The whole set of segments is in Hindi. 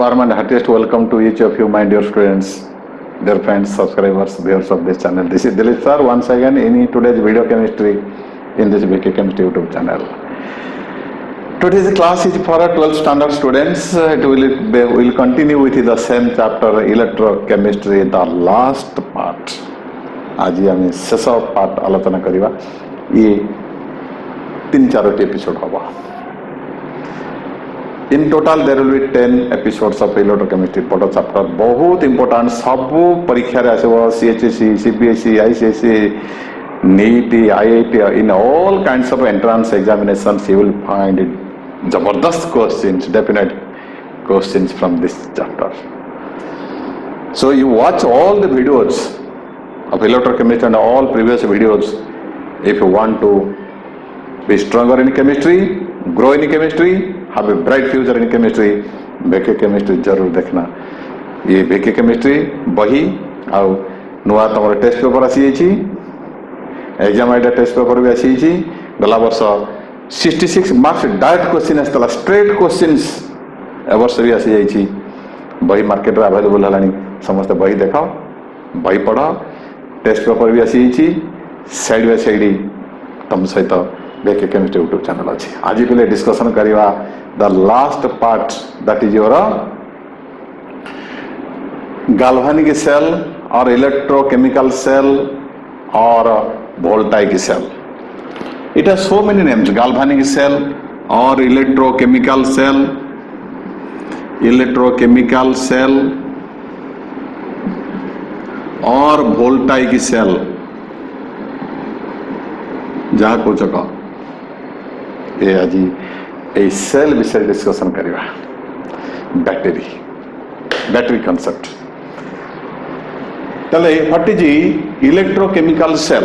warm and heartiest welcome to each of you, my dear students, dear friends, subscribers, viewers of this channel. This is Dilip sir once again in today's video chemistry in this BK Chemistry YouTube channel. Today's class is for 12th standard students. It will continue with the same chapter, electrochemistry, the last part. आज आम शेष पार्ट आलोचना करवा ये 3-4 एपिसोड हवा. In total there will be 10 episodes of electrochemistry पढ़ chapter. बहुत important सब परीक्षा रे आसबो CHSE, CBSE, ICSE, NEET, IIT, in all kinds of entrance examinations you will find जबरदस्त questions, definite questions from this chapter. So you watch all the videos of electrochemistry and all previous videos if you want to be stronger in chemistry, grow in chemistry, have a bright future in chemistry. BK Chemistry जरूर देखना. ये BK Chemistry बही आउ नुआ तमर टेस्ट पेपर आसी छी, एग्जाम आइडा टेस्ट पेपर भी आसी छी. गला वर्ष 66 मार्क्स डायरेक्ट क्वेश्चन आस्तला, स्ट्रेट क्वेश्चंस ए वर्ष भी आसी जाई छी. बही मार्केट रे अवेलेबल हलानी, समस्त बही देखाओ, बही पढ़ो, टेस्ट पेपर भी आसी छी. साइड बाय साइड तुम सहित BK Chemistry YouTube channel अच्छी. आज के डिस्कशन करिवा the last part that is your galvanic cell or electrochemical cell or voltaic cell. It has so many names: galvanic cell or electrochemical cell, or voltaic cell. जहाँ को चका ये आज ए सेल विषय डिस्कशन करिवा. Battery concept. तले what is electrochemical cell.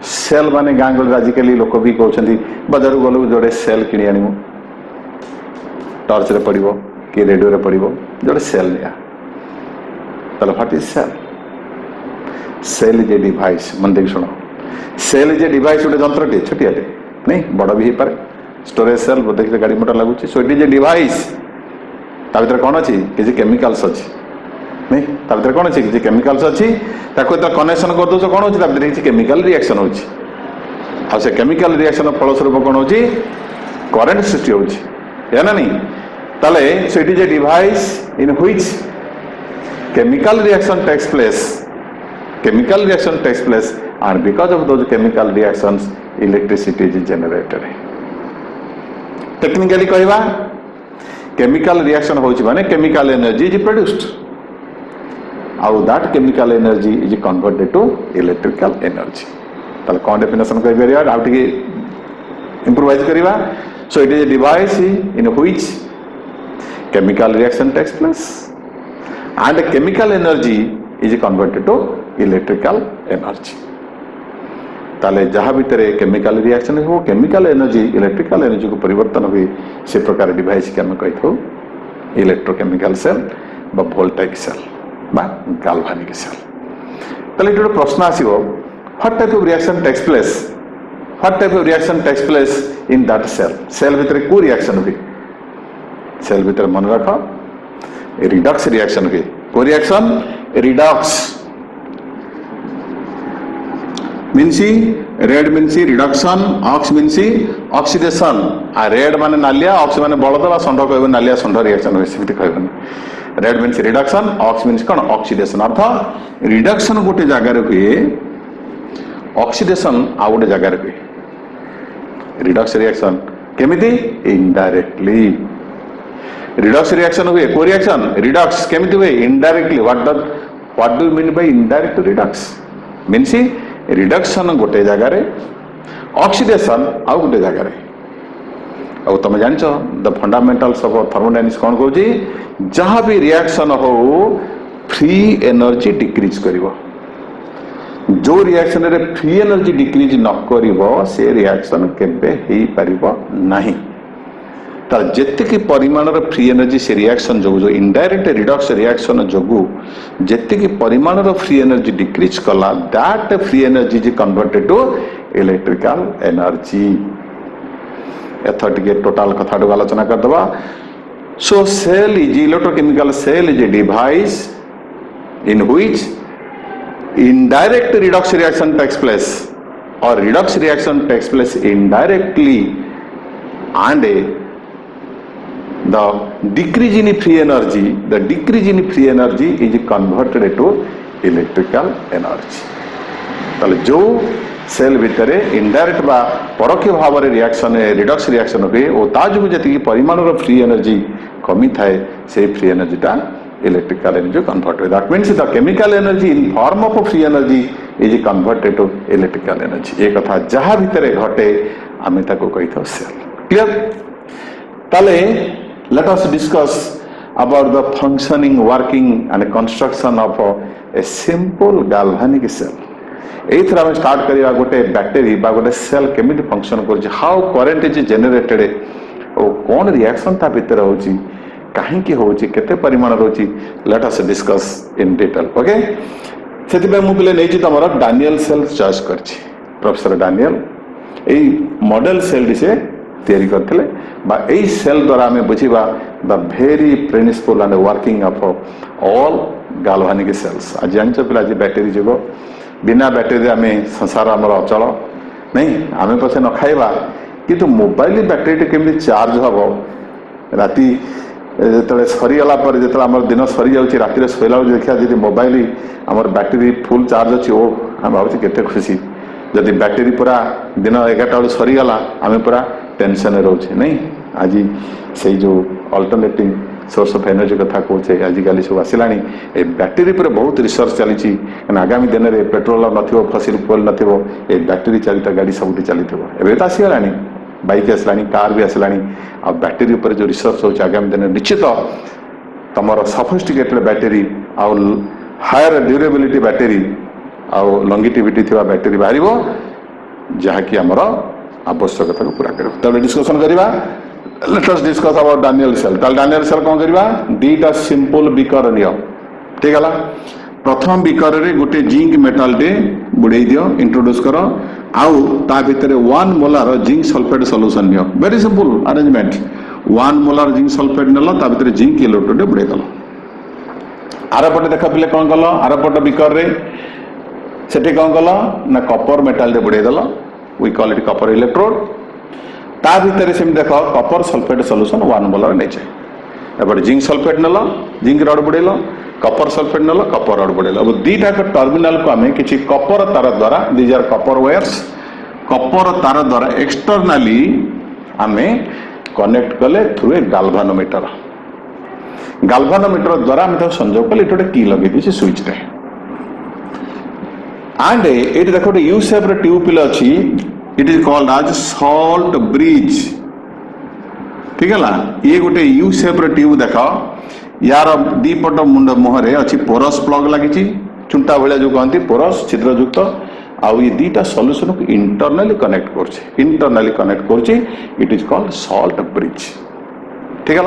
Cell माने गांगल आजिकली लोक भी कहते बजार गलु जोड़े सेल किणी आनिमु, टॉर्च रे पड़िबो कि रेडियो रे पड़िबो, जोड़े सेल निया. तले what is cell. Cell is a device. मन देख सुनो, सेल इज ए डिवाइस, गोटे जंत्रटे छोटियाटे नहीं, बड़ भी हो पारे. स्टोरेज सेल देखिए गाड़ी मोटर लगुच. सो इट इज ए डिवाइस. ता भीतर कौन अच्छी किसी केमिकल्स अच्छी नहीं, ता भीतर कौन अच्छी किसी केमिकल्स अच्छी. ताको तो कनेक्शन कर दो कौन होची, ता भीतर किसी केमिकल रिएक्शन होची. आ से केमिकल रिएक्शन फलस्वरूप कौन होची, करंट सृष्टि होची, है ना नहीं. ताले so it is a device in which chemical reaction takes place and because of those chemical reactions electricity is generated. Technically कहवा chemical reaction होची माने chemical energy is produced, and that chemical energy is converted to electrical energy. ताले कौन definition कहि परिया, आउ टिके improvise करिवा. So it is a device in which chemical reaction takes place and chemical energy is converted to electrical energy. ताले जहाँ भीतर केमिकल रिएक्शन हो, केमिकल एनर्जी इलेक्ट्रिकल एनर्जी को परिवर्तन हुए, से प्रकार डिवाइस के आम कही इलेक्ट्रोकेमिकल सेल बा वोल्टाइक सेल बा गाल्वानिक सेल. ताले ये प्रश्न आसीबो, what type of reaction takes place in that cell. Cell भीतर को रिएक्शन हुए, सेल भीतर मन रख रिडक्स रिएक्शन हुए. को reaction Redux means red means reduction, ox means oxidation. आ red माने नालिया, ox माने बलदला, संढ कहबो नालिया संढ रिएक्शन होय सेमति कहबो. red means reduction, ox means कोन oxidation. अर्थ रिडक्शन गोटे जगह रे हुए, ऑक्सीडेशन आ गोटे जगह रे हुए. रिडक्स रिएक्शन केमिति इनडायरेक्टली. रिडक्स रिएक्शन हुए, को रिएक्शन रिडक्स केमिति हुए indirectly. What do you mean by indirect Redux. Means reduction गोटे जगह रे, ऑक्सीडेशन आउ गोटे जगह रे. और तुम जान द फंडामेंटल्स ऑफ थर्मोडायनामिक्स कौन कहूँ, जहाँ भी रिएक्शन हो फ्री एनर्जी डिक्रीज करिवो. जो रिएक्शन रे फ्री एनर्जी डिक्रीज न करिवो से रिएक्शन केबे ही परिबो नाही. तार जेतिकी परिमाणर फ्री एनर्जी से रिएक्शन जो इनडायरेक्ट रिडक्स रिएक्शन जो जेतिकी परिमाणर फ्री एनर्जी डिक्रीज कला, that free energy is converted to electrical energy. एथर टिके टोटाल कथा आलोचना करदबा. So cell is electrochemical cell is a device in which indirect redox reaction takes place or redox reaction takes place indirectly, and the decrease in free energy is converted to electrical energy. ताले जो सेल भितर इनडायरेक्ट बा परोक्ष भाव में रिएक्शन रिडक्स रिएक्शन हुए और ता जो जी परिमाण फ्री एनर्जी कमी थाए से फ्री एनर्जी टा इलेक्ट्रिकल एनर्जी कन्वर्ट हुए. That means the chemical energy in form of free energy is converted to electrical energy. ये कथा जहाँ भितर घटे आम ताको कही था सेल. क्लियर. ताले let us discuss about the functioning, working and construction of a simple galvanic cell. एथर आम स्टार्ट करिया गोटे बैटरी बा गोटे सेल केमिति फंक्शन करछि, हाउ करंट इज जनरेटेड और कोन रिएक्शन ता भीतर होछि, काहे की होछि, केते परिमाण होछि. Let us discuss in detail. Okay. सेति पे मु पले नेछि तमरा डानियल सेल चॉइस करछि. प्रोफेसर डानियल एई मॉडल सेल दिसे तैयारी करथिले बा एई सेल द्वारा आमे बुझिबा the very principle and working of all galvanic cells. आज जानछ पिला जे बैटरी जगो बिना बैटरी आम संसार आम अचल नहीं. आम पछे न खाइबा किंतु मोबाइल बैटरी केमी चार्ज हम राति जो सरीगला जो आम दिन सरी जाऊँगी राति शोला देखा जी मोबाइल आम बैटरी फुल चार्ज अच्छी ओ आम भावी केते खुशी. जदि बैटरी पूरा दिन 11टा बेलू सरीगला आम पूरा टेंशन रोचे नहीं. आज से जो अल्टरनेटिव सोर्स ऑफ एनर्जी कथा कहे आजिकल सब आसला बैटेरी पर बहुत रिसर्च चली. आगामी दिन में पेट्रोल नथिबो फसिल फ्यूल नथिबो ए बैटेरी चालित गाड़ी सबुठी चलती. एवं तो आसगला बाइक आसला कार भी आसला. आ बैटेरी पर जो रिसर्च हो आगामी दिन निश्चित तुम सफिस्टिकेटेड बैटेरी आउ हायर ड्यूरेबिलिटी बैटेरी आउ लंगिटिविटी थिबा बैटेरी बाहर जहाँकि आमर आवश्यकता को पूरा कर. तब डिस्कसन करवा. Let us discuss about Daniel cell. ताल Daniel cell कौन करिबा दीटा सिंपल बीकर नियो. ठीक है. प्रथम बीकर रे गोटे जिंक मेटल टे बुड़े दियो इंट्रोड्यूस करो आउ ता भीतर 1 मोलार जिंक सल्फेट सॉल्यूशन नियो. Very simple arrangement. 1 molar zinc sulphate नलो ता भीतर जिंक इलेक्ट्रोड बुड़े दलो. आर पटे देखा पिले कौन कलो आर पट बीकर रे सेठी कौन कलो ना कॉपर मेटल टे बुड़े दलो. We call it copper electrode. ता भीतर से देख कॉपर सल्फेट सॉल्यूशन 1 मोलर नहीं जाए. एबे जिंक सल्फेट नल जिंक रड बुड़ेल कॉपर सल्फेट नल कॉपर रड बुड़ेल. अब दीटा टर्मिनल को आम किसी कॉपर तार द्वारा these are copper wires copper तार द्वारा एक्सटर्नाली आम कनेक्ट कले थ्रू ए गाल्वानोमीटर. गाल्वानोमीटर द्वारा आम संजोग कले गोटे की लगे दी स्विच रे एंड ये देख गोटे यू शेप ट्यूबवेल अच्छी. इट इज कॉल्ड आज सॉल्ट ब्रिज. ठीक है. ये गोटे यू शेप ट्यूब देख यार दीपट मुंड मुहरे अच्छी पोरस प्लग लगी चुंटा भाया जो कहती पोरस छिद्रयुक्त आउ ये दीटा सॉल्यूशन को इंटरनली कनेक्ट कर it is called salt bridge. ठीक है.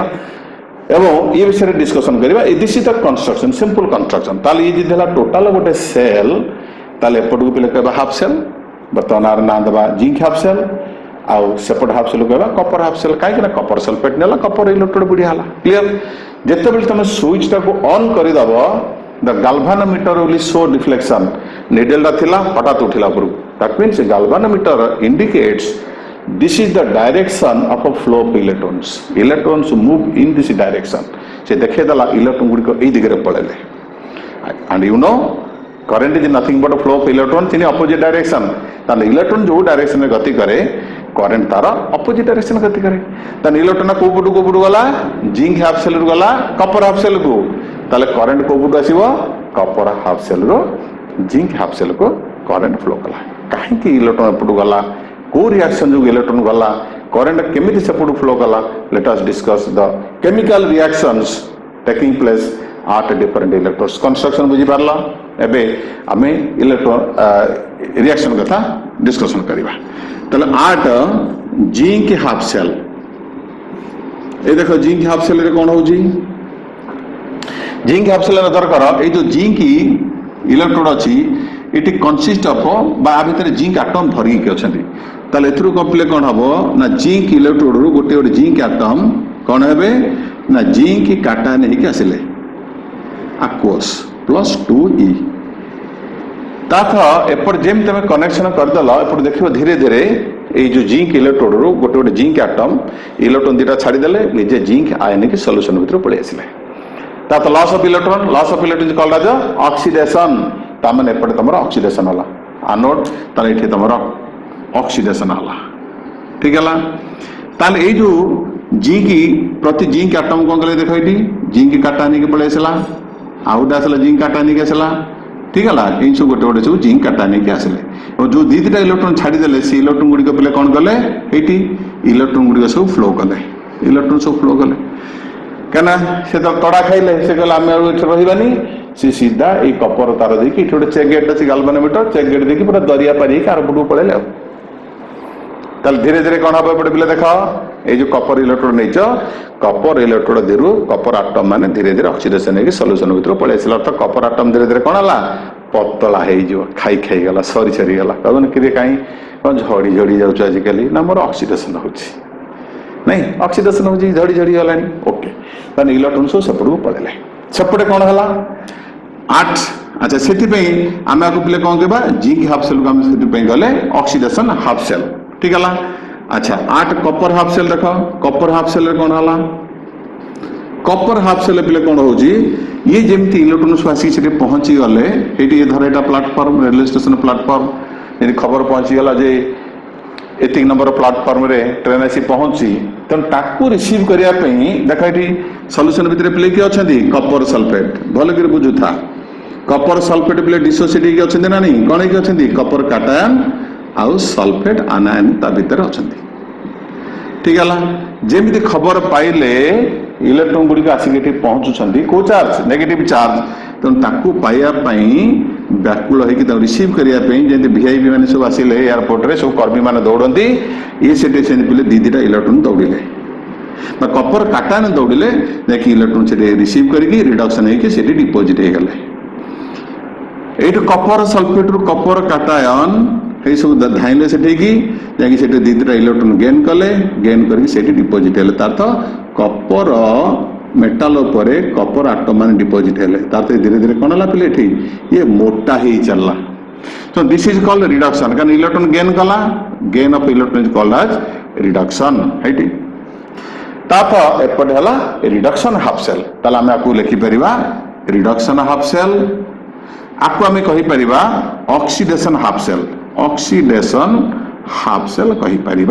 एवं ये विषय डिस्कसन करवा. This is the construction simple construction. ताले ये टोटाल गोटे सेल ताले एपट को पे कहबा हाफ सेल. बर्तमान आर ना दबा जिंक हाफ सेल आउ सेपट हाफ सेल कहबा कॉपर हाफ सेल. कहीं कॉपर सल्फेट नेला कॉपर इलेक्ट्रोड बुढ़ियाला. क्लियर. जिते बेले तुम स्विच टाको ऑन करदेव the galvanometer will show deflection. निडलटा थिला हठात उठिला ऊपर. That means galvanometer indicates this is the direction of a flow of electrons. Electrons move in this direction. से देखेदेला इलेक्ट्रॉन गुड़िक यही दिगरे पड़ेले. And you know current is nothing but a flow of electrons in opposite direction. तान इलेक्ट्रॉन जो डायरेक्शन में गति करे करंट तार ऑपोजिट डायरेक्शन में गति करे. तान इलेक्ट्रॉन को पुटू गला जिंक हाफ सेल रु गला कॉपर हाफ सेल को ताले करंट को पुटू आसीबो कॉपर हाफ सेल रो जिंक हाफ सेल को करंट फ्लो कला. काहे कि इलेक्ट्रॉन पुटू गला को रिएक्शन जो इलेक्ट्रॉन गला करंट केमिति से पुटू फ्लो कला. Let us discuss the chemical reactions taking place at different electrodes. Construction बुझी पारला. एबे आमे इलेक्ट्रॉन रिएक्शन कथा डिस्कशन करबा. तले आट जिंक हाफ सेल. ए देखो जिंक हाफ सेल रे कोन होजी. जिंक हाफ सेल नजर कर ए जो जिंक इलेक्ट्रोड अछि इट कंसिस्ट ऑफ बा भीतर जिंक एटम भरी के अछंती. तले एथरु कम्प्ले कोन हबो ना जिंक इलेक्ट्रोड रु गोटे जिंक एटम कोन हेबे ना जिंक काटायन होगी आसिले aqueous प्लस 2E ताथ एपट जेम तुम कनेक्शन करदेल एपट देख धीरे धीरे ये जो जिंक इलेक्ट्रोड रू गोटे गोटे जिंक आटम इलेक्ट्रॉन दुटा छाड़देले निजे जिंक आयन की सॉल्यूशन भीतर पड़े आसिले तात loss of electron called as oxidation तामने एपटे तुम ऑक्सीडेशन होला एनोड ताले एठी तुम ऑक्सीडेशन होला ठीक है ताले ये जो जिंक प्रति जिंक आटम कौन कले देख ये जिंक काटा नहीं पड़े आसला आउट आसला जिंक काटा नहीं आसला ठीक है इन सब गोटे गोटे सब जिंक काटा नहीं आसिले और जो दीटा इलेक्ट्रॉन छाड़देले से इलेक्ट्रॉन गुड़िक पे कौन कले ये इलेक्ट्रॉन गुड़िक सब फ्लो कले इलेक्ट्रॉन सब फ्लो कले कहना से तो तड़ा खाइले से कहले आम रही सी सीधा ये कपर तार देखिए गोटे चेक गेट अच्छी गाल्वानोमीटर चेक गेट देखिए पूरा दरिया पारी कार पटू पड़े धीरे धीरे कौन हम एपटे पे देख ये जो कपर इलेक्ट्रोड नहीं कपर इलेक्ट्रोड दिरु कपर आटम माने धीरे धीरे ऑक्सीडेशन होगी सॉल्यूशन भीतर पड़े आसला अर्थात कपर आटम धीरे धीरे कौन है पतला हो खाई खाई गला सरी सरी गला कहून कि कहीं झड़ी झड़ी जाऊँ आजिकल ना मोर ऑक्सीडेशन हो नहीं ऑक्सीडेशन हो झड़ी झड़ी गला ओके ताने इलेक्ट्रोन सब सेपट को पड़े सेपटे कौन है 8 अच्छा से आम आपको पे कौन कहवा जिंक हाफ सेल को आम से गले ऑक्सीडेशन हाफ सेल ठीक है अच्छा 8 कपर हाफ सेल देख कपर हाफ सेल कौन है कपर हाफ सेल पे कौन हो ये जमी इलेक्ट्रोन सब आसिक पहुंची गले ये धर यहाँ प्लाटफर्म रेलवे स्टेशन प्लाटफर्म यदि खबर पहुंची गला जे एतिक नंबर प्लाटफर्म रे ट्रेन आसी पहुंची तेणु ताकू रिसीव करने देख ये सॉल्यूशन भितर पे किए अच्छा कपर सल्फेट भल कर बुझू था कपर सल्फेट पे डिसोसिएट अच्छा ना नहीं कौन है अच्छा कपर काटायन आउ सल्फेट आनायन ता भीतर अच्छा ठीक है जमी खबर पाइले इलेक्ट्रॉन गुड़िक आसिक पहुंचुंट कौ चार्ज नेगेटिव चार्ज तेणु ताकू पाइबापी व्याकुल होकर रिसीव करने जमी वीआईपी मैंने सब आसिले एयरपोर्ट रे सब कर्मी मैंने दौड़ती ये से पे दीटा इलेक्ट्रॉन दौड़े कपर काटायन दौड़े जैक इलेक्ट्रॉन से रिसीव करके रिडक्शन होकर डिपोजिट हो गले ये कपर सल्फेट रु कपर काटायन ये सब धाइले से दीटा इलेक्ट्रॉन गेन कले गेन करके डिपोजिट है तार कपर मेटाल कपर आटम मान डिपोजिट है तार धीरे धीरे कौन है पे ये मोटा ही चलला तो दिस इज कॉल्ड रिडक्शन कारण इलेक्ट्रॉन गेन कला gain of electron is called as reduction है एपटे है रिडक्शन हाफ सेल ताले आम आपको लिखिपर रिडक्शन हाफ सेल आपको आम कहीपर ऑक्सीडेशन हाफ सेल कहीपर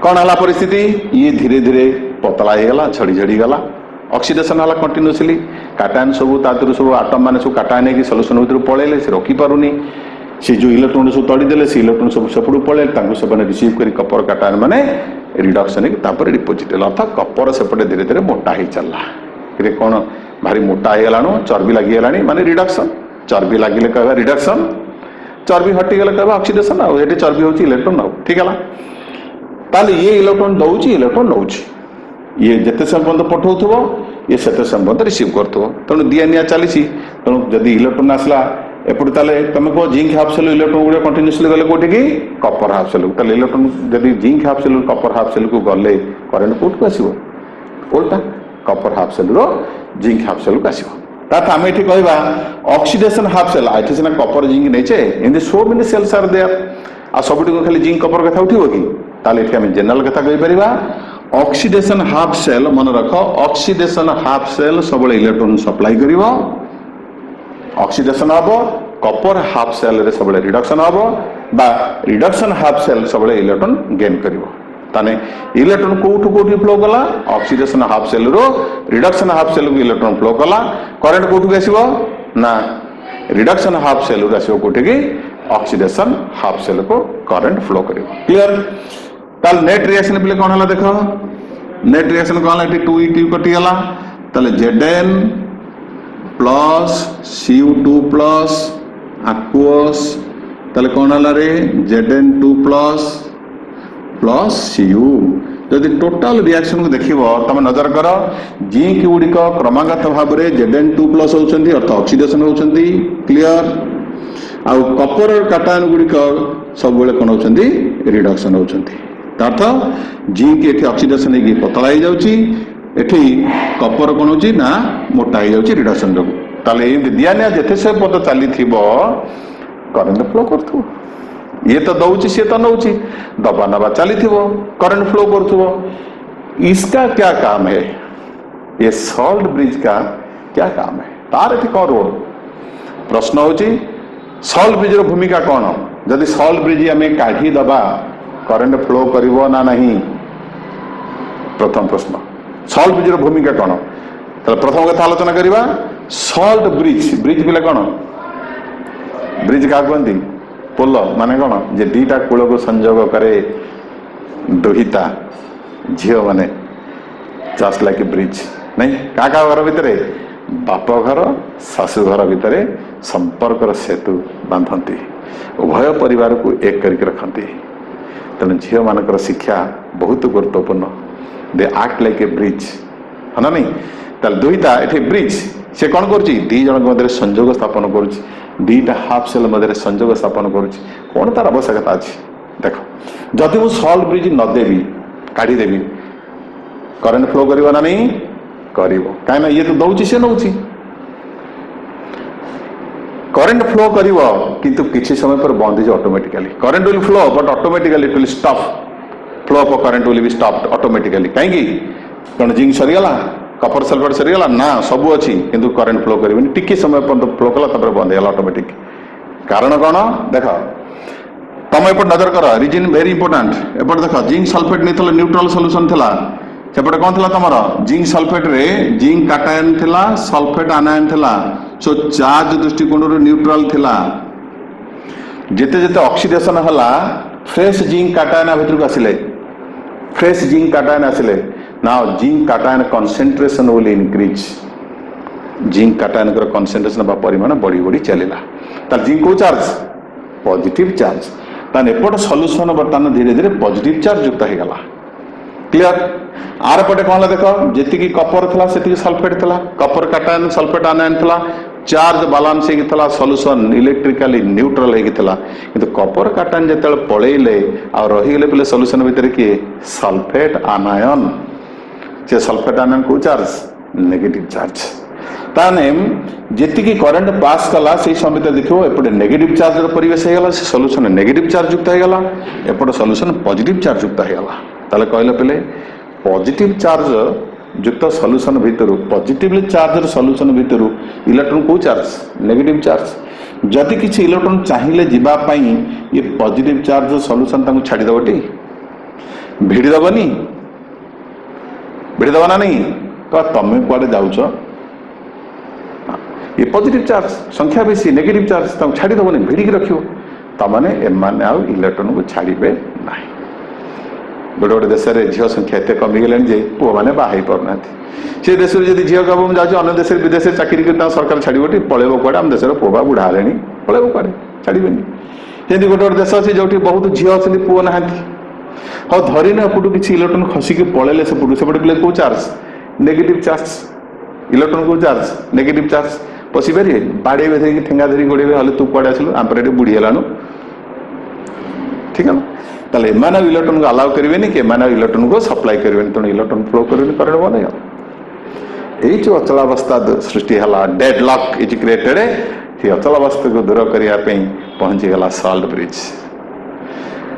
कौन है परिस्थिति ये धीरे धीरे पतला हो गला झड़ी झड़ी गला ऑक्सीडेशन है कंटिन्यूसली काटायन सब तादर सब आटम मैंने सब काटायन होगी सॉल्यूशन भीतर पड़े से रखिपारूनी से जो इलेक्ट्रॉन सब तड़ीदे से इलेक्ट्रॉन सब सेपटू पड़े से रिसीव कर कपर काटायन मैंने रिडक्शन होकर डिपोजिट है अर्थात कपर सेपटे धीरे धीरे मोटा ही चलला कौन भारी मोटा हो गलाणु चर्बी लगिगला माने रिडक्शन चर्बी लगे कह रिडक्शन चर्बी हटिगले कह ऑक्सीडेशन आठ चर्बी हूँ इलेक्ट्रॉन आउ ठीक है ताले ये इलेक्ट्रॉन दौची इलेक्ट्रॉन नौ ये जिते समय पठाऊ ये से समय रिसीव कर तेणु दिया निया चली तेणु जदि इलेक्ट्रॉन आसला एपटे ताले तुम कह जिंक हाफ सेल इलेक्ट्रॉन गुड़ा कंटिन्यूसली गले कौटी की कपर हाफ सेल ताले इलेक्ट्रॉन जदि zinc half cell copper half cell को गले करेन्ट कौट को आसो उल्टा कपर हाफ सेल रो जिंक हाफ सेल को आसो ताथ आम ये कहवा ऑक्सीडेशन हाफ सेल ये सीना कपर जिंक नहीं एमती so many cells are there आ सब खाली जिंक कपर कथा उठो कि ताले आम जनरल कथा कहीपर ऑक्सीडेशन हाफ सेल मन रख ऑक्सीडेशन हाफ सेल सब इलेक्ट्रॉन सप्लाई कर ऑक्सीडेशन हम कपर हाफ सेल रे सब रिडक्शन हम बा रिडक्शन हाफ सेल सब इलेक्ट्रॉन गेन कर ताने इलेक्ट्रॉन कोठू कोठी फ्लो कला ऑक्सीडेशन हाफ सेल रो रिडक्शन हाफ सेल को इलेक्ट्रॉन फ्लो कला करंट कोठू आसीबो ना रिडक्शन हाफ सेल रो आसीबो कोठी की ऑक्सीडेशन हाफ सेल को करंट फ्लो करिवो क्लियर ताल नेट रिएक्शन पे कौन है देख नेट रिएक्शन कौन है 2E2 कटिगला ताले Zn plus Cu2 plus aqueous ताले कौन है रे Zn2 प्लस Cu जदि टोटाल रिएक्शन को देखिबो तमे नजर कर जिंक गुड़िक क्रमागत भाव में Zn2 प्लस होचंदी अर्थ ऑक्सीडेशन होचंदी क्लियर आउ कपर काटायन गुड़िक सब बेले कौन होचंदी रिडक्शन होचंदी अर्थ जिंक एठी ऑक्सीडेशन होगी पतला हो जाउची एठी कपर कौन होची ना मोटा हो जाउची रिडक्शन जो ताले एमती दिया निया जेते से पद चली थिबो करंट फ्लो करथु ये तो दउची से तो नउची दबा नबा चली थिबो करंट फ्लो करथुबो इसका क्या काम है ये सॉल्ट ब्रिज का क्या काम है तार एठी कौन रोल प्रश्न होची सॉल्ट ब्रिज रो भूमिका कौन जदि सॉल्ट ब्रिज आम काढ़ी दबा करंट फ्लो करिवो ना नहीं प्रथम प्रश्न सॉल्ट ब्रिज रो भूमिका कौन ताले प्रथम कथा आलोचना करिबा सॉल्ट ब्रिज ब्रिज बिले कौन ब्रिज क्या कहती पोल माने कौन जे दीटा कूल को संजोग करे दुहिता झील माने जस्ट लाइक ए ब्रिज नहीं क्या घर भितर बाप घर शाशु घर भितर संपर्क सेतु बांधती उभय परिवार को एक करके रखती तेणु झील मान शिक्षा बहुत गुरुत्वपूर्ण they act like a bridge है ना नहीं ताल दुईटा ये ब्रिज से कौन कर दी जन मध्य संजोग स्थापन करुटा हाफ सेल मध्य संजोग स्थापन कौन तार आवश्यकता अच्छी देख जदि मुझ सॉल्ट ब्रिज नदेवी काढ़ीदेवी करंट फ्लो कर ना नहीं कर कहीं ये तो दौर सी नौ करंट फ्लो कर किंतु किसी समय पर बंद हो automatically current will flow but automatically it will stop flow of current will be stopped automatically कहीं कौन जिंक सरीगला कपर सल्फेट सरीगला ना सब अच्छी किंतु करंट फ्लो करेंगे टिके समय पर्यंत फ्लो कला बंद हो ऑटोमेटिक कारण कौन देख तुम एपट नजर कर रिजन वेरी इंपोर्टाट एपट देख जिंक सल्फेट नहीं न्यूट्रल सॉल्यूशन थिला सेपटे कौन थिला तुमर जिंक सल्फेट रे जिंक काटायन थिला सल्फेट आनायन थिला सो चार्ज दृष्टिकोण न्यूट्रल थिला जेते जेते ऑक्सीडेशन हला फ्रेश जिंक काटायन भीतर को आसिले फ्रेश जिंक काटायन आसिले now zinc cation concentration will increase zinc cation concentration परिमाण बढ़ी बढ़ी चलला तार जिंक को चार्ज पॉजिटिव चार्ज तान एपट सॉल्यूशन बर्तमान धीरे धीरे पॉजिटिव चार्ज युक्त हो गला क्लियर आर पटे कौन देख जी कपर था से सल्फेट था कपर काटायन सल्फेट आनायन था चार्ज बालांस होता सॉल्यूशन इलेक्ट्रिकली न्यूट्रल होता किंतु कपर काटायन जो पलैले आ रहीगले पे सॉल्यूशन भितर किए सल्फेट आनायन से सल्फेट आनायन को चार्ज नेगेटिव चार्ज ताने जी करंट पास कला से समय देखो एपटे नेगेटिव चार्ज परिवेश होगा से सॉल्यूशन नेगेटिव चार्ज युक्त होगा एपटे सॉल्यूशन पॉजिटिव चार्ज युक्त होगा ताले कहले पेले पॉजिटिव चार्ज युक्त सॉल्यूशन भितर पॉजिटिवली चार्ज सॉल्यूशन भितर इलेक्ट्रॉन को चार्ज नेगेटिव चार्ज जदि किसी इलेक्ट्रॉन चाहिए जीवाई ये पॉजिटिव चार्ज सॉल्यूशन छाड़ीदबटी भिड़ीदबनी भिड़ीदब ना नहीं तो तुम कुआडे जाऊच ये पॉजिटिव चार्ज संख्या बेसी नेगेटिव चार्ज छाड़ीदबनी भिड़िकी रख तमाने एमाने आउ इलेक्ट्रॉन को छाड़े ना गोटे गोटे देश में झील संख्या एत कमिगले जे पुआ मैंने बाहर पाना से देश में जब झील कम जाऊँ अन्य देश विदेश चाकरी कर सरकार छाड़बटी पलैब कड़े आम देश पुआ बुढ़ा है पलैब कड़े छाड़े जमी गोटे गोटे देश अच्छे जो बहुत झील अच्छी पुआ ना हाँ धरने एपटू किसी इलेक्ट्रॉन खसिक पलैले सेपटे पे कौ चार्ज नेगेटिव चार्ज इलेक्ट्रॉन को चार्ज नेगेटिव चार्ज पशि पारे बाड़े धरिकी ठेंगा धरिकी गोड़े हेल्ले तू कड़े आसलु आम पे बुढ़ी हेलानु ठीक है ताले एमाने इलेक्ट्रॉन को अलाउ करेंगे कि एमाने इलेक्ट्रॉन को सप्लाई करेंगे तेणु इलेक्ट्रॉन फ्लो करेंगे करंट बंद हो ये जो अचलावस्था सृष्टि है डेड लॉक इज क्रिएटेड ये अचलावस्था को दूर करने पहुंची गला सॉल्ट ब्रिज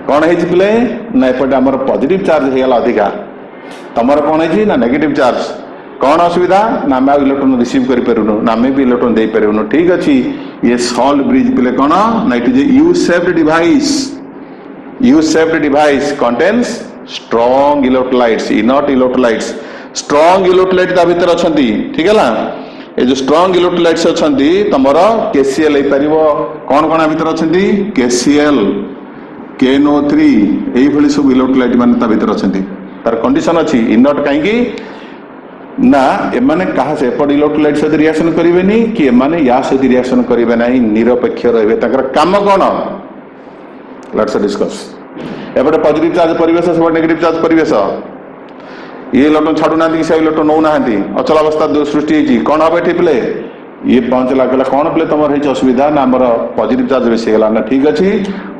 कौन है पे ना एपटे आम पॉजिटिव चार्ज होगा अधिका तमर कौन है ना नेगेटिव चार्ज कौन असुविधा ना आम इलेक्ट्रॉन रिसीव करूँ ना आम भी इलेक्ट्रॉन दे पारूँ ठीक अच्छे ये सॉल्ट ब्रिज पे कौन ना it is U shaped device U-shaped device contains strong electrolytes, inert electrolytes. Strong electrolyte ता भीतर अछंती ठीक है ना ये जो strong electrolytes अछंती तमरो KCl ले परिबो कौन कौन भीतर अछंती KCl KNO3 एई भली सब इलेक्ट्रोलाइट माने ता भीतर अछंती तार कंडीशन अछि इनर्ट काहे की ना एमाने कहा से एपट इलेक्ट्रोलाइट सहित रिएक्शन करेंगे कि एमाने या सहित रिएक्शन करेंगे ना निरपेक्ष रहे काम कौन लेट्स डिस्कस एपटे पॉजिटिव चार्ज परिवेश सब नेगेटिव चार्ज परिवेश ये इलेक्ट्रॉन छाड़ू ना कि से इलेक्ट्रॉन नौ ना अचलावस्था सृष्टि कौन हम ये प्ले ये पहुंचला कहला कौन पे तुम है असुविधा ना आमर पॉजिटिव चार्ज बेसी गला ना ठीक अच्छे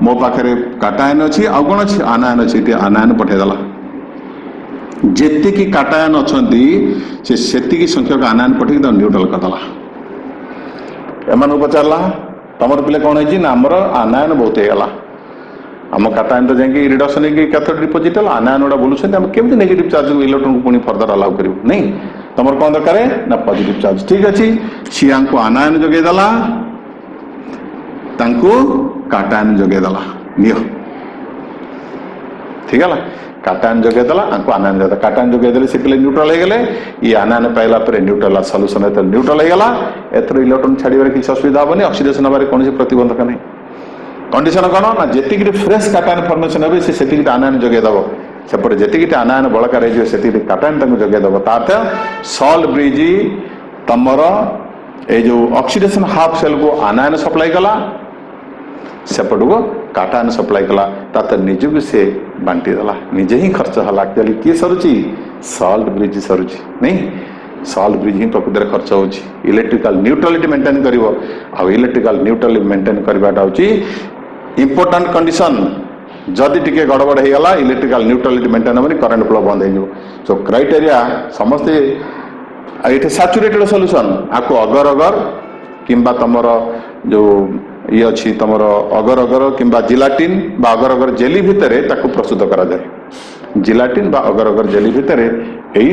मो पाखे काटायन अच्छी आउ कौन अच्छी आनायन अच्छी आनायन पठेदेला जेतिकी काटायन अच्छा से संख्यक आनायन पठेक न्यूट्रल करदेला एम पचारा तुम पे कौन है आमर आनायन बहुत होगा आम काटायन तो जाकि रिडक्शन कैथोड डिपोजिट है आनायन गुड़ा बोलुं आम केमी नेगेटिव चार्ज इलेक्ट्रॉन को पुणी फर्दर अलाउ करूँ नहीं तुम कौन दरकार ना पॉजिटिव चार्ज ठीक अच्छे सी आनायन जगेदेला काटायन जगेदेला नियो ठीक है काटायन जगेदेला आनायन जगह काटायन जगेदे से पे न्यूट्रल हो गले ये आनायन पाइला न्यूट्रल सल्यूशन न्यूट्रल होगा एथर इलेक्ट्रॉन छाड़े किसी असुविधा हेनी ऑक्सीडेशन हमारे कौन प्रतिबंधक नहीं कंडीशन कौन ना जी फ्रेश काटायन फॉर्मेशन हे से आनायन जगेदेव सेपटे जी आनायन बड़कार से काटायन जगेदेव तार्थ सॉल्ट ब्रिज तमर ये जो ऑक्सीडेशन हाफ सेल को आनायन सप्लाई कला सेपट को काटायन सप्लाई कला तार्थ निजक से बांटी देला निजे ही खर्च है एक्चुअली किए सरुची सॉल्ट ब्रिज सरुची नहीं सॉल्ट ब्रिज ही प्रकृति खर्च हो इलेक्ट्रिकल न्यूट्रालिटी मेंटेन करिवो आ इलेक्ट्रिकल न्यूट्रालिटी मेंटेन करबाटा होची इंपोर्टेंट कंडीशन जदि टिके गड़बड़ हो गला इलेक्ट्रिकल न्यूट्रालिटी मेंटेन होनी करंट फ्लो बंद हो सो क्राइटेरिया समस्ते ये सैचुरेटेड सॉल्यूशन आपको अगर अगर किंबा तमर जो ये अच्छी तमर अगर अगर किंबा जिलाटिन बा अगर अगर जेली भितर ताकू प्रस्तुत करा जाए जिलाटिन बा अगर अगर जेली भितर यही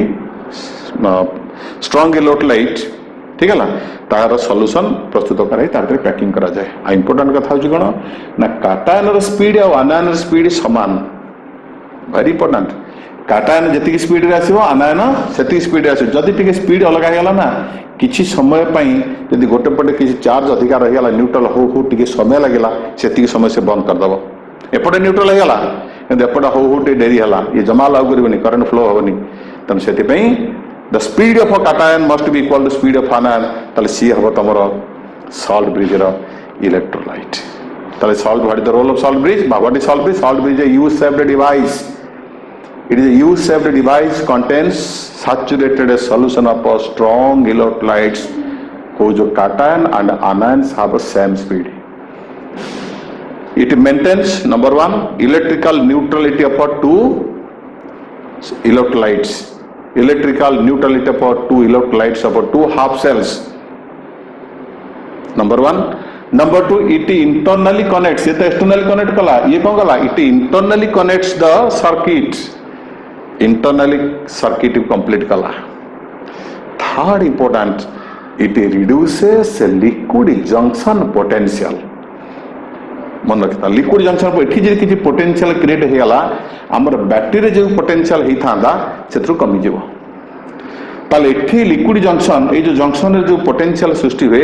स्ट्रॉन्ग इलेक्ट्रोलाइट ठीक है तार सॉल्यूशन प्रस्तुत कराई तार पैकिंग करा जाए आ इंपोर्टेंट कथा होची कोन ना काटायन स्पीड और आनायन स्पीड समान वेरी इंपोर्टेंट काटायन जति स्पीड रे आसीबो आनायन सेति स्पीड रे आसीबो जदि टिके स्पीड अलग हेला ना किछि समय पई यदि गोटे पटे किछि चार्ज अधिकार रह गेला न्यूट्रल हो टिके समय लागेला सेति समय से बंद कर दबो एपटे न्यूट्रल हे गेला एपटे हो टे डेरी हला ये जमा लागू करबनी करंट फ्लो होबनी तम सेति पई the speed of a cation must be equal to speed of anion ताले सी हम तमर salt bridge रो electrolyte ताले salt what is the role of salt bridge what is salt bridge is a U-shaped device it is a U-shaped device contains saturated solution of a strong electrolytes whose cation and anions have a same speed it maintains number one electrical neutrality of two electrolytes electrical neutrality for two electrolytes for two half cells number one number two it internally connects ये तो externally connect कला ये कौन कला it internally connects the circuit internally circuit complete कला third important it reduces liquid junction potential मन रखता लिक्विड जंक्शन पर एठी जे पोटेंशियल क्रिएट हो गला हमर बैटरी जो पोटेंशियल ही थांदा सेत्रु कमी जीवो ताले एठी लिक्विड जंक्शन ए जो जंक्शन रे जो पोटेंशियल सृष्टि हुए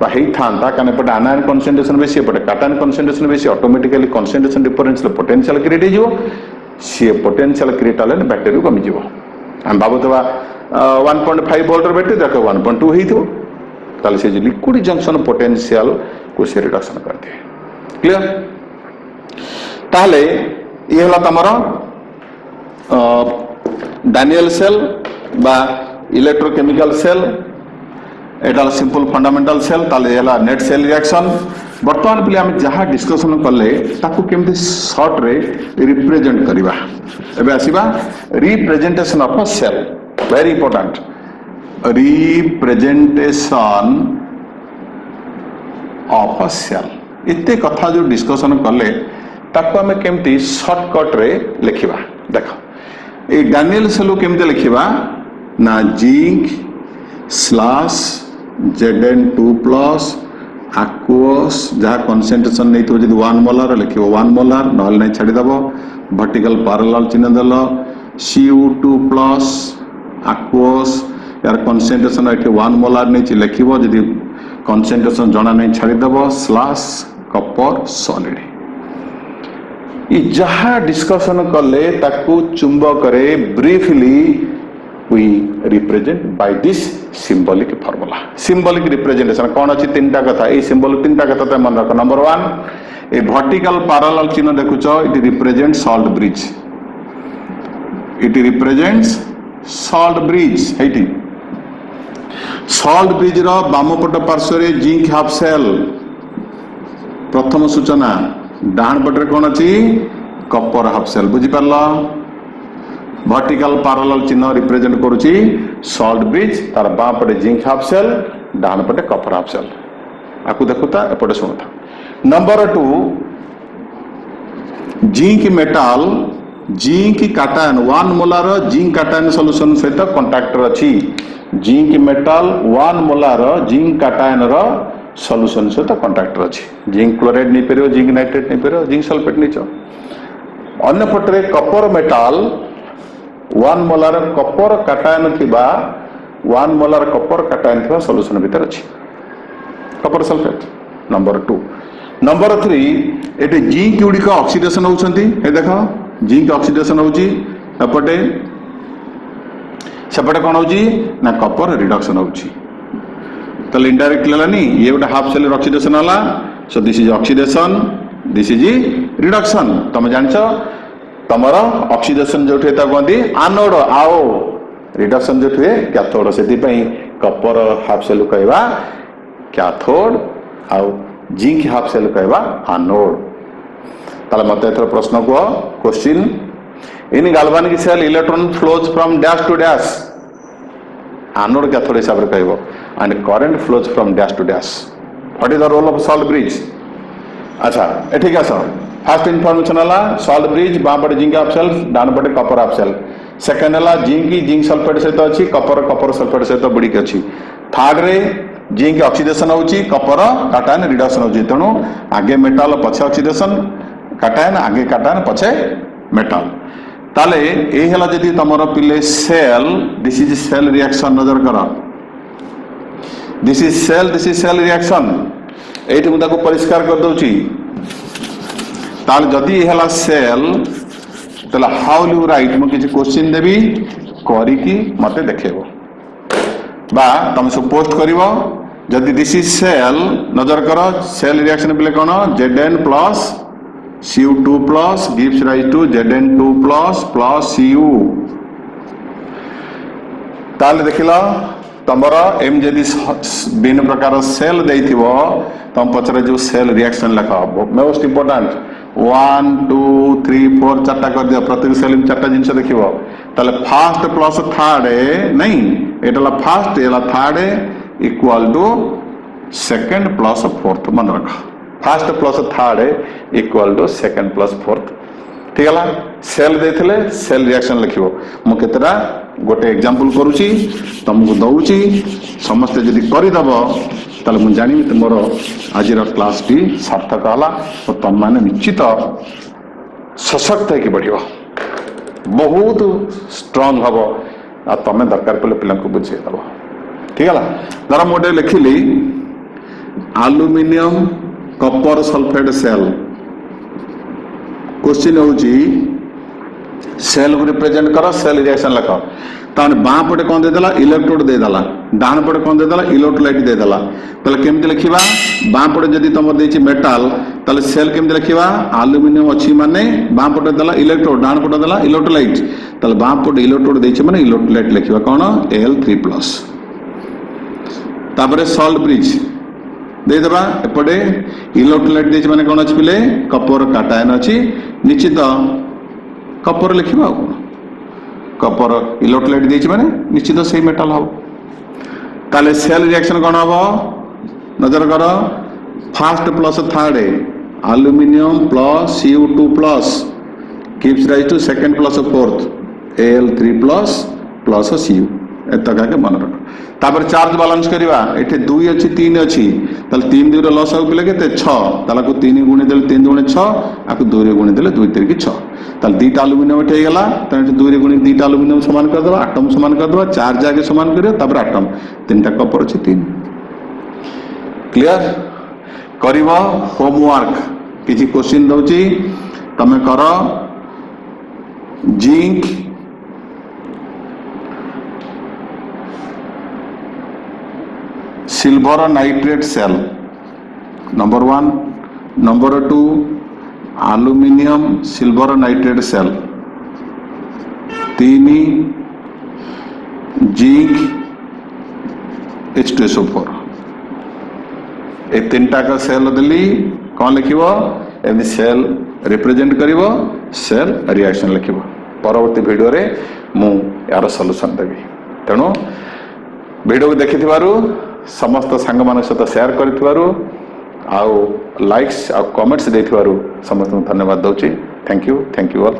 बा ही थांदा काने पटे आनायन कंसंट्रेशन बेसी पटे काटायन कंसंट्रेशन बेसी automatically concentration difference potential create हो जीवो से पोटेंशियल क्रिएट हले बैटरी कमी जीवो हम बाबतवा 1.5 वोल्ट रे बैटरी देखो 1.2 ही थो ताले से जो लिक्विड जंक्शन पोटेंशियल को से रिडक्शन कर दे क्लियर ताले ये हला तमरो डैनियल सेल बा इलेक्ट्रोकेमिकल सेल एटा सिंपल फंडामेंटल सेल ताले हला नेट सेल रिएक्शन वर्तमान पे हम जहाँ डिस्कशन कले ताकू केमती शॉर्ट रे रिप्रेजेंट करबा एबे आसीबा representation of a cell very important representation of a cell इतने कथा जो डिस्कशन कले ताको आमे केमती शॉर्टकट रे लिखिबा देखो ए डैनियल सेल केमती लिखिबा ना जिंक स्लैश Zn2+ aqueous जहाँ कंसंट्रेशन नहीं तो जब 1 मोलार लिखिबो 1 मोलार नहल नहीं छाड़ी दबो वर्टिकल पैरेलल चिन्ह देल Cu2+ aqueous यार कंसंट्रेशन एठी 1 मोलार नहीं लिखिबो जदी कंसंट्रेशन जना नहीं छाड़ी दबो स्लैश कपर सॉलिड ये जहाँ डिस्कशन कले ताकू चुंबक रे briefly we represent by this symbolic formula symbolic representation कौन अच्छी तीनटा कथा ये symbol तीनटा कथा मन रख नंबर 1 ए vertical parallel चिन्ह देखुचो it represents salt bridge it represents salt bridge हेटी सल्ट ब्रिज रो बामपट पार्श्व जिंक हाफ सेल प्रथम सूचना डाण पटे कौन अच्छी Kapoor half cell बुझीपार vertical parallel चिन्ह रिप्रेजेंट करुच्ची सल्ट ब्रिज तार बाँ पटे जिंक हाफ सेल डाण पटे कपर हाफ सेल आपको देखुता एपटे शुणुता number 2 zinc metal zinc cation 1 molar zinc cation solution सहित कंटाक्टर अच्छी zinc metal 1 molar zinc cation रो सॉल्यूशन सहित कंटाक्टर अच्छी जिंक क्लोराइड नहीं पार जिंक नाइट्रेट नहीं पार जिंक सल्फेट नहीं अन्य पटे कपर मेटाल 1 मोलार कपर काटायन थिबा 1 मोलार कपर काटायन थिबा सॉल्यूशन भीतर अच्छी कपर सल्फेट नंबर 2 नंबर 3 एटे जिंक गुड़िक ऑक्सीडेशन होउछंती ए देखो जिंक ऑक्सीडेशन होउची एपटे सेपटे कौन होउची ना कपर रिडक्शन होउची तो इनडायरेक्ट लेलानी ये गोटे हाफ सेल ऑक्सीडेशन होला so this is oxidation this is reduction तुम जानिछ तमर ऑक्सीडेशन जो कहते आनोड आओ रिडक्शन जो कैथोड से कपर हाफ सेल कहवा कैथोड आउ जिंक हाफ सेल कहवा आनोड ताले मत एथर प्रश्न को question in galvanic cell electron flows from dash to dash anode cathode हिसाब से कहबो and current flows from dash to dash what is the role of salt bridge अच्छा ठीक है सर फर्स्ट इनफॉरमेशन है सॉल्ट ब्रिज बाँ पटे जिंक हाफ सेल डाण पटे कपर हाफ सेल सेकेंड है जिंक सल्फेट सहित अच्छी कपर सल्फेट सहित बुड़िक अच्छी थर्ड रे जिंक ऑक्सीडेशन होची कपर काटायन रिडक्शन होची तेणु आगे मेटाल पछे ऑक्सीडेशन काटायन आगे काटायन पछे मेटाल ताले ए हला जदी तमरो पिले cell this is cell reaction नजर कर दिस इज सेल रिएक्शन एठी मु ताको परिष्कार कर दउची ताल जदी हला सेल तला हाउ यू राइट मु किछि क्वेश्चन देबी करी की मते देखेबो बा तुम सब पोस्ट करिवो जदी दिस इज सेल नजर करो सेल रिएक्शन पिले कोन Zn plus Cu2 plus gives rise to Zn2 plus Cu ताल देखिला तमरा एम जदी भिन्न प्रकार सेल देइथिबो तम पछरे जो सेल रिएक्शन लिखा मोस्ट इंपोर्टेंट 1 2 3 4 चार्टा कर दिया प्रत्येक सेल में चार्टा जिनस देखिबो ताले फर्स्ट प्लस थर्ड नहीं एटला फर्स्ट एला third equal to second plus fourth मन रख first plus third equal to second plus fourth ठीक है सेल देथिले सेल रिएक्शन लिखिबो मु केतरा गोटे एग्जांपल करूची तुमको दउची समस्त जदी करि दबो ताले मु जानि तुमर आज क्लास टी सार्थक होला और तुम माने निश्चित सशक्त है कि बढ़ियो बहुत स्ट्रांग हबो आ तमे दरकार पले पिला को बुझे दबो ठीक है धर मोटे लिखिली aluminium Kapoor sulphate cell question होची सेल को रिप्रेजेंट करो सेल रिएक्शन लिख ताने बाँ पटे कौन दे देला इलेक्ट्रोड दे देला डाण पटे कौन दे देला इलेक्ट्रोलाइट दे देला तले केमति लिखिबा बाँ पटे जदी तमर देछि मेटल तले सेल केमति लिखिबा एल्युमिनियम अछि माने बाँ पटे देला इलेक्ट्रोड डाण पटे देला इलेक्ट्रोलाइट तले बाँ पटे इलेक्ट्रोड देछि माने इलेक्ट्रोलाइट लिखिबा कोन Al3+ तापरे सॉल्ट ब्रिज दे देबा एपटे इलेक्ट्रोलाइट देछि माने कोन अछि पिले कपर काटायन अछि निश्चित कपर लिखिबा कपर इलेक्ट्रोलाइट देछि माने निश्चित सही मेटल हो ताले सेल रिएक्शन कोन हो नजर करो first plus third aluminium plus Cu2 plus gives rise to second plus fourth Al3+ plus Cu एतका के मन रख तापर चार्ज बैलेंस करबा एठे 2 अछि 3 अछि ताले 3 2 रे लॉस हो पिले केते 6 ताला को 3 गुणे देले 3 दुणे 6 आकु 2 रे गुणे देले 2 3 6 ताले दीटा एल्युमिनियम एठे गेला ताले 2 रे गुणे दीटा एल्युमिनियम समान कर देबा एटम समान कर देबा चार्ज आगे समान करियो तापर एटम तीनटा कपर अछि 3 क्लियर करिवो होमवर्क किछि क्वेश्चन दउची तमे करो zinc silver nitrate cell number 1 number 2 aluminium silver nitrate cell 3 zinc H2SO4 ए तीनटा का सेल देली कौन लिखिबो एमि सेल रिप्रेजेंट करिवो सेल रिएक्शन लिखिबो परवर्ती वीडियो रे मु यार सॉल्यूशन देबी तेणु वीडियो को देखिथिबारु समस्त सांग मान सहित शेयर करिथिबारु आउ लाइक्स आउ कमेंट्स देथिबारु समस्त धन्यवाद दउची थैंक यू ऑल।